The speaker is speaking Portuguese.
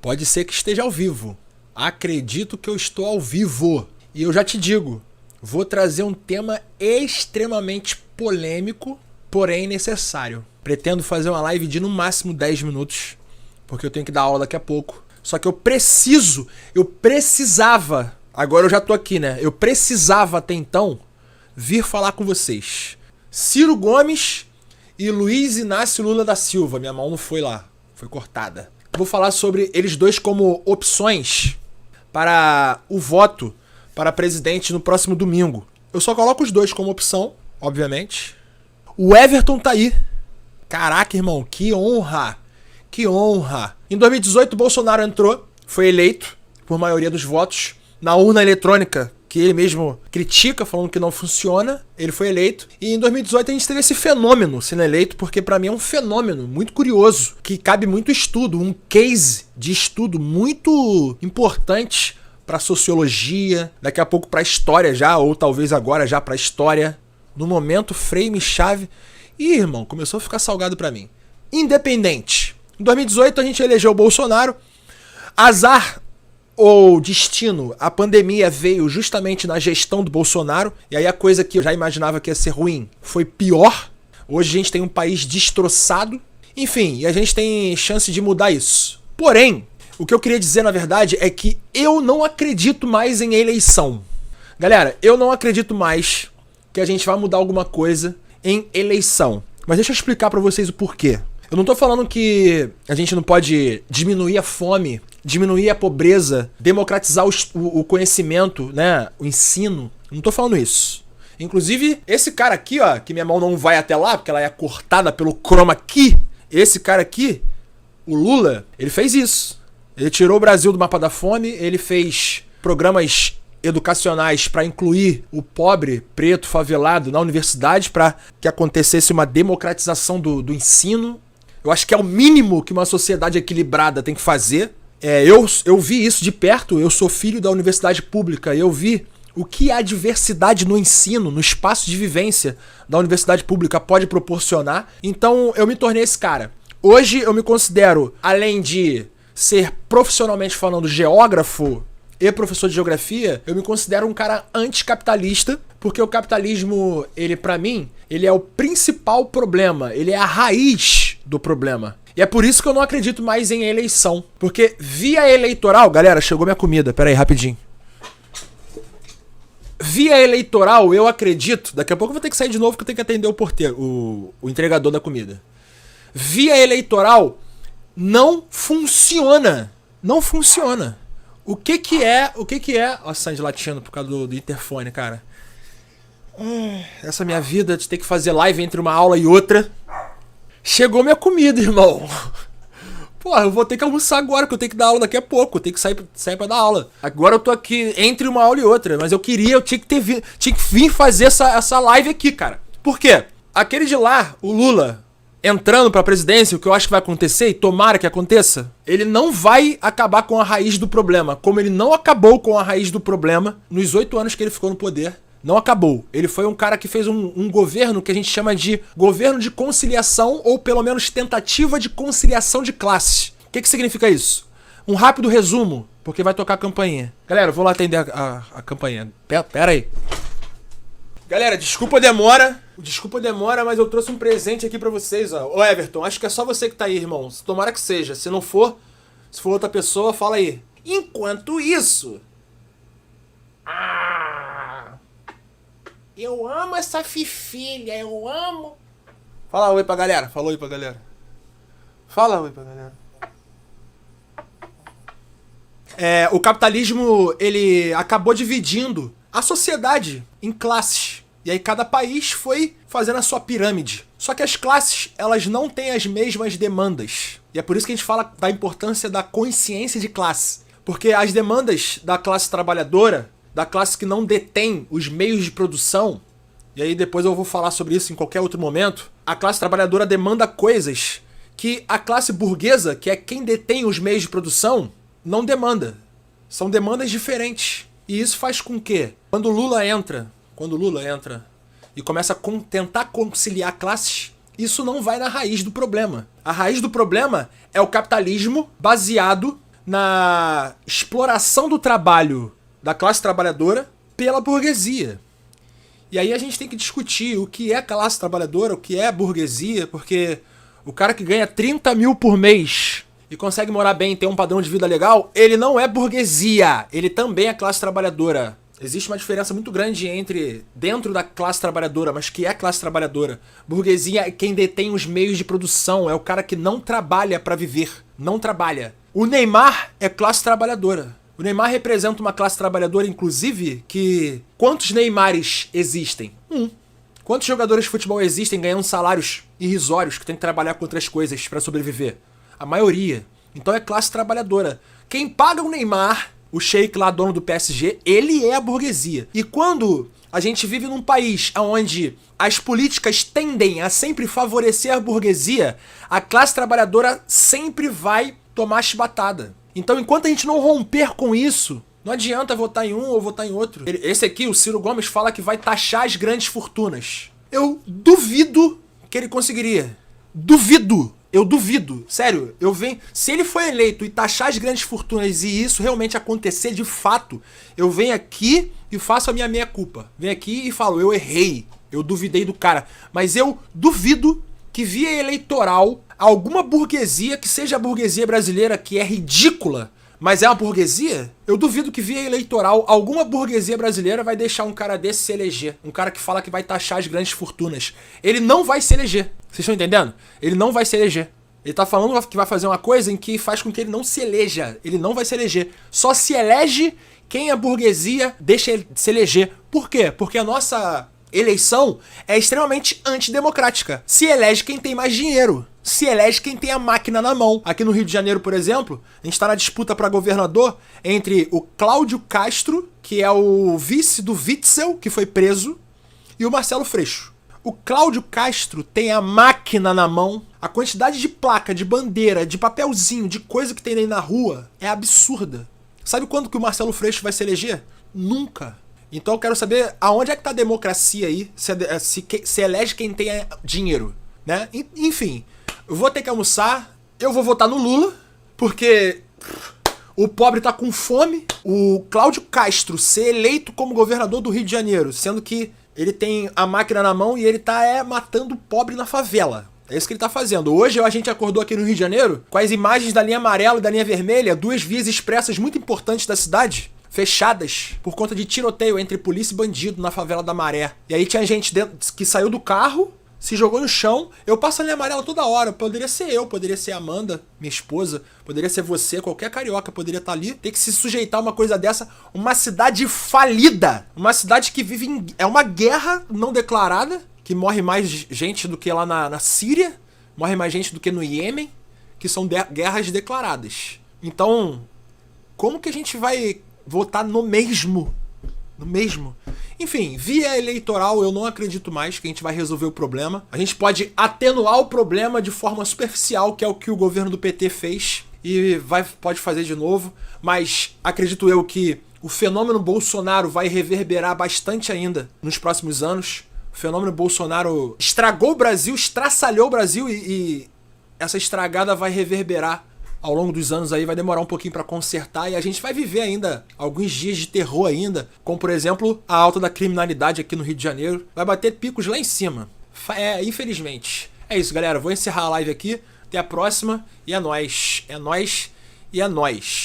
Pode ser que esteja ao vivo. Acredito que eu estou ao vivo. E eu já te digo, vou trazer um tema extremamente polêmico, porém necessário. Pretendo fazer uma live de no máximo 10 minutos, porque eu tenho que dar aula daqui a pouco. Só que eu precisava, agora eu já tô aqui, né? Eu precisava até então vir falar com vocês. Ciro Gomes e Luiz Inácio Lula da Silva. Minha mão não foi lá, foi cortada. Vou falar sobre eles dois como opções para o voto para presidente no próximo domingo. Eu só coloco os dois como opção, obviamente. O Everton tá aí. Caraca, irmão, que honra! Que honra! Em 2018, o Bolsonaro entrou, foi eleito por maioria dos votos na urna eletrônica, que ele mesmo critica, falando que não funciona. Ele foi eleito. E em 2018 a gente teve esse fenômeno sendo eleito, porque pra mim é um fenômeno muito curioso, que cabe muito estudo, um case de estudo muito importante pra sociologia, daqui a pouco pra história já, ou talvez agora já pra história. No momento, frame-chave. Ih, irmão, começou a ficar salgado pra mim. Independente. Em 2018 a gente elegeu o Bolsonaro. Azar ou destino, a pandemia veio justamente na gestão do Bolsonaro. E aí a coisa que eu já imaginava que ia ser ruim foi pior. Hoje a gente tem um país destroçado. Enfim, e a gente tem chance de mudar isso. Porém, o que eu queria dizer na verdade é que eu não acredito mais em eleição. Galera, eu não acredito mais que a gente vai mudar alguma coisa em eleição. Mas deixa eu explicar pra vocês o porquê. Eu não tô falando que a gente não pode diminuir a fome, diminuir a pobreza, democratizar o conhecimento, né, o ensino. Não tô falando isso. Inclusive, esse cara aqui, ó, que minha mão não vai até lá, porque ela é cortada pelo chroma key. Esse cara aqui, o Lula, ele fez isso. Ele tirou o Brasil do mapa da fome, ele fez programas educacionais para incluir o pobre, preto, favelado na universidade, para que acontecesse uma democratização do ensino. Eu acho que é o mínimo que uma sociedade equilibrada tem que fazer. Eu vi isso de perto, eu sou filho da universidade pública, eu vi o que a diversidade no ensino, no espaço de vivência da universidade pública pode proporcionar. Então eu me tornei esse cara. Hoje eu me considero, além de ser profissionalmente falando geógrafo e professor de geografia, eu me considero um cara anticapitalista, porque o capitalismo, ele pra mim, ele é o principal problema, ele é a raiz do problema. E é por isso que eu não acredito mais em eleição, porque via eleitoral, galera, chegou minha comida, pera aí, rapidinho. Via eleitoral, eu acredito, daqui a pouco eu vou ter que sair de novo que eu tenho que atender o porteiro, o entregador da comida. Via eleitoral não funciona, não funciona. O que é... Ó, Sandy latindo por causa do interfone, cara. Essa minha vida de ter que fazer live entre uma aula e outra. Chegou minha comida, irmão. Porra, eu vou ter que almoçar agora, que eu tenho que dar aula daqui a pouco. Eu tenho que sair pra dar aula. Agora eu tô aqui entre uma aula e outra. Mas eu tinha que vir fazer essa live aqui, cara. Por quê? Aquele de lá, o Lula, entrando pra presidência, o que eu acho que vai acontecer, e tomara que aconteça, ele não vai acabar com a raiz do problema, como ele não acabou com a raiz do problema nos 8 anos que ele ficou no poder. Não acabou. Ele foi um cara que fez um governo que a gente chama de governo de conciliação, ou pelo menos tentativa de conciliação de classes. O que significa isso? Um rápido resumo, porque vai tocar a campainha. Galera, eu vou lá atender a campainha. Pera aí. Galera, desculpa a demora, mas eu trouxe um presente aqui pra vocês, ó. Ô Everton, acho que é só você que tá aí, irmão. Tomara que seja. Se não for, se for outra pessoa, fala aí. Enquanto isso... eu amo essa fifilha, eu amo... Fala oi pra galera, fala oi pra galera. Fala oi pra galera. O capitalismo, ele acabou dividindo a sociedade em classes. E aí cada país foi fazendo a sua pirâmide. Só que as classes, elas não têm as mesmas demandas. E é por isso que a gente fala da importância da consciência de classe. Porque as demandas da classe trabalhadora, da classe que não detém os meios de produção, e aí depois eu vou falar sobre isso em qualquer outro momento, a classe trabalhadora demanda coisas que a classe burguesa, que é quem detém os meios de produção, não demanda. São demandas diferentes. E isso faz com que, quando o Lula entra e começa a tentar conciliar classes, isso não vai na raiz do problema. A raiz do problema é o capitalismo baseado na exploração do trabalho da classe trabalhadora pela burguesia. E aí a gente tem que discutir o que é classe trabalhadora, o que é burguesia, porque o cara que ganha 30 mil por mês e consegue morar bem e ter um padrão de vida legal, ele não é burguesia, ele também é classe trabalhadora. Existe uma diferença muito grande entre dentro da classe trabalhadora, mas que é classe trabalhadora. Burguesia é quem detém os meios de produção, é o cara que não trabalha para viver, não trabalha. O Neymar é classe trabalhadora. O Neymar representa uma classe trabalhadora, inclusive, que... Quantos Neymares existem? Quantos jogadores de futebol existem ganhando salários irrisórios que tem que trabalhar com outras coisas para sobreviver? A maioria. Então é classe trabalhadora. Quem paga o Neymar, o Sheik lá, dono do PSG, ele é a burguesia. E quando a gente vive num país onde as políticas tendem a sempre favorecer a burguesia, a classe trabalhadora sempre vai tomar chibatada. Então, enquanto a gente não romper com isso, não adianta votar em um ou votar em outro. Esse aqui, o Ciro Gomes, fala que vai taxar as grandes fortunas. Eu duvido que ele conseguiria. Duvido. Eu duvido. Sério, se ele for eleito e taxar as grandes fortunas e isso realmente acontecer de fato, eu venho aqui e faço a minha meia-culpa. Venho aqui e falo, eu errei. Eu duvidei do cara. Mas eu duvido que via eleitoral alguma burguesia, que seja a burguesia brasileira, que é ridícula, mas é uma burguesia, eu duvido que via eleitoral alguma burguesia brasileira vai deixar um cara desse se eleger. Um cara que fala que vai taxar as grandes fortunas. Ele não vai se eleger. Vocês estão entendendo? Ele não vai se eleger. Ele tá falando que vai fazer uma coisa em que faz com que ele não se eleja. Ele não vai se eleger. Só se elege quem a burguesia deixa ele se eleger. Por quê? Porque a nossa eleição é extremamente antidemocrática. Se elege quem tem mais dinheiro. Se elege quem tem a máquina na mão. Aqui no Rio de Janeiro, por exemplo, a gente está na disputa para governador entre o Cláudio Castro, que é o vice do Witzel, que foi preso, e o Marcelo Freixo. O Cláudio Castro tem a máquina na mão. A quantidade de placa, de bandeira, de papelzinho, de coisa que tem aí na rua é absurda. Sabe quando que o Marcelo Freixo vai se eleger? Nunca. Então eu quero saber aonde é que tá a democracia aí, se elege quem tem dinheiro, né? Enfim, eu vou ter que almoçar, eu vou votar no Lula, porque o pobre tá com fome. O Cláudio Castro ser eleito como governador do Rio de Janeiro, sendo que ele tem a máquina na mão e ele tá matando o pobre na favela. É isso que ele tá fazendo. Hoje a gente acordou aqui no Rio de Janeiro com as imagens da linha amarela e da linha vermelha, duas vias expressas muito importantes da cidade, fechadas por conta de tiroteio entre polícia e bandido na favela da Maré. E aí tinha gente dentro que saiu do carro, se jogou no chão. Eu passo a linha amarela toda hora. Poderia ser eu, poderia ser a Amanda, minha esposa, poderia ser você, qualquer carioca poderia estar ali. Tem que se sujeitar a uma coisa dessa. Uma cidade falida. Uma cidade que vive em... É uma guerra não declarada, que morre mais gente do que lá na Síria, morre mais gente do que no Iêmen, que são guerras declaradas. Então, como que a gente vai votar no mesmo? No mesmo? Enfim, via eleitoral eu não acredito mais que a gente vai resolver o problema. A gente pode atenuar o problema de forma superficial, que é o que o governo do PT fez, e pode fazer de novo, mas acredito eu que o fenômeno Bolsonaro vai reverberar bastante ainda nos próximos anos. O fenômeno Bolsonaro estragou o Brasil, estraçalhou o Brasil e essa estragada vai reverberar ao longo dos anos aí, vai demorar um pouquinho para consertar e a gente vai viver ainda alguns dias de terror ainda, como por exemplo a alta da criminalidade aqui no Rio de Janeiro, vai bater picos lá em cima. Infelizmente. É isso, galera, vou encerrar a live aqui, até a próxima e é nóis. É nóis e é nóis.